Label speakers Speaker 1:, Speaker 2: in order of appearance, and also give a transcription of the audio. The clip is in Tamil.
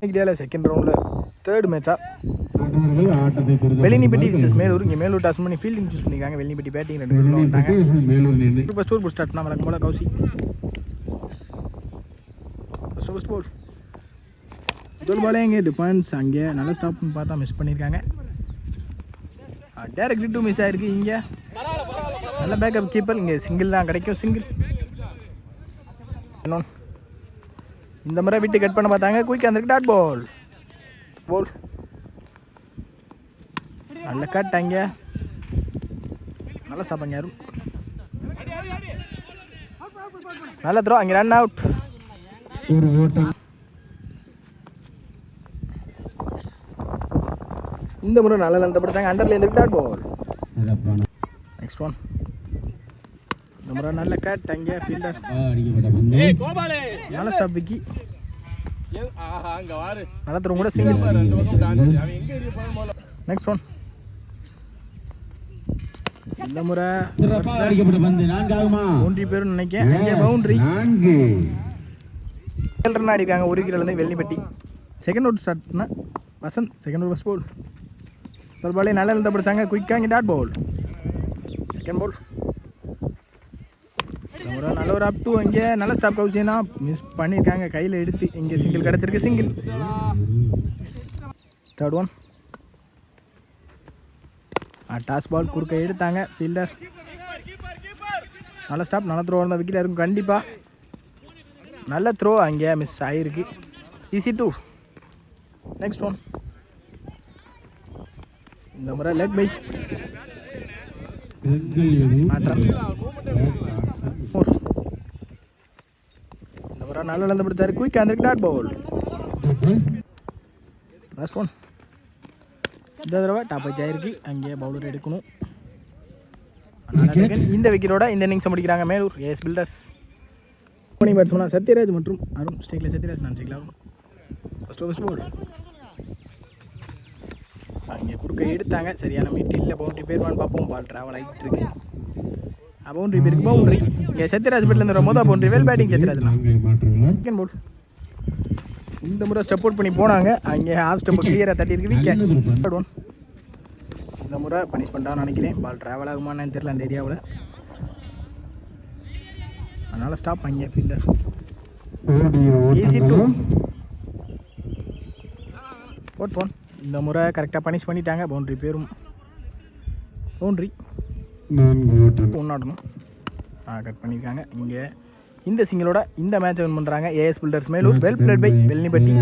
Speaker 1: செகண்ட் ரவுண்டில் தேர்ட் மேட்சா வெள்ளினிப்பட்டி விசஸ் மேலூர். இங்கே மேலூர் டாஸ் பண்ணி ஃபீல்டிங் சூஸ் பண்ணியிருக்காங்க. வெள்ளினிப்பட்டி பேட்டிங் 2 பேரும் வந்துட்டாங்க. ஃபர்ஸ்ட் ஓவர் ஸ்டார்ட் பண்ணால் வழக்கம் போல கௌசி ஃபர்ஸ்ட் போல் முதல் பாலே இங்கே டிஃபென்ஸ் அங்கே நல்ல ஸ்டாப்னு பார்த்தா மிஸ் பண்ணியிருக்காங்க. டேரக்ட் டூ மிஸ் ஆகிருக்கு. இங்கே நல்ல பேக்கப் கீப்பர். இங்கே சிங்கிள் தான் கிடைக்கும். சிங்கிள் இந்த முறை விட்டு கட் பண்ண பார்த்தாங்க. குயிக் அந்த டாட் பால் போல் நல்ல கட். அங்கே நல்ல ஸ்டாப். அங்கே யாரும் நல்ல த்ரோ. அங்கே ரன் அவுட். இந்த முறை நல்ல லென்த் படிச்சாங்க. அண்டர்ல இருந்து டாட் பால். Next one. இந்த முறை நல்ல கட். அங்கே ஃபீல்டர் நல்ல ஸ்டாப். விக்கி நல்ல த்ரோ கூட சிங்கிள். Next one. இந்த முறை பவுண்டரி பேரும் நினைக்கிறேன். அங்கே பவுண்டரி ரன் ஆடிருக்காங்க. ஒரு விக்கெட்லேருந்து வெள்ளிப்பட்டி. செகண்ட் ஓவர் ஸ்டார்ட் பண்ண Vasanth. Second over first ball. ஒரு பாலே நல்லா இருந்தால் பிடிச்சாங்க. குயிக்காக இங்கே டாட் பால். Second ball. ஒரு நல்ல ஒரு அப் டூ. இங்கே நல்ல ஸ்டாப். கவுசினா மிஸ் பண்ணியிருக்காங்க. கையில் எடுத்து இங்கே சிங்கிள் கிடச்சிருக்கு. Single. Third one. Toss ball குறுக்க எடுத்தாங்க. ஃபீல்டர் நல்ல ஸ்டாப். நல்ல த்ரோ இருந்தால் விக்கெட் இருக்கும் கண்டிப்பாக. நல்ல த்ரோ. அங்கே மிஸ் ஆகிருக்கு. Easy two. Next one. இந்த முறை லெக் பை இந்த முறை நல்ல இழந்து பிடிச்சாரு. குயிக் அந்த டாட் பால். Last one. இந்த தடவை டாப் வச்சு ஆயிருக்கு. அங்கே பவுலர் எடுக்கணும். இந்த விக்கெட்டோட இந்த இன்னிங்ஸை முடிக்கிறாங்க மேலூர் ஏஎஸ் பில்டர்ஸ். ஓப்பனிங் பேட்ஸ்மேனாக சத்யராஜ் மற்றும் அருண். ஸ்டேக்கில் சத்யராஜ் நான் ஸ்டேக்கில் ஃபர்ஸ்ட் பால். அங்கே குறுக்க எடுத்தாங்க. சரியான மீட் இல்லை. பவுண்டரி பேர்வான்னு பார்ப்போம். பால் ட்ராவல் ஆகிட்டு இருக்கு. பவுண்டரி பேருக்கு பவுண்டரி. இங்கே சத்யராஜ் பேட்லேருந்து மொதல் boundary. Well batting Sathyaraj. Second ball. இந்த முறை ஸ்டெப் அவுட் பண்ணி போனாங்க. அங்கே ஹாஃப் ஸ்டெப் கிளியராக தட்டியிருக்கு. விக்கெட். Third one. இந்த முறை பனிஷ் பண்ணிட்டான்னு நினைக்கிறேன். பால் ட்ராவல் ஆகுமான்னு தெரியல அந்த ஏரியாவில். அதனால் ஸ்டாப். அங்கே fielder easy two. Fourth one. இந்த முறை கரெக்டாக பனிஷ் பண்ணிட்டாங்க. பவுண்டரி பேரும் பவுண்டரி ஒன்னாடணும். கட் பண்ணியிருக்காங்க. இங்கே இந்த சிங்கிளோட இந்த மேட்சை வின் பண்ணுறாங்க AS Builders Melur. Well played by Vellipatti.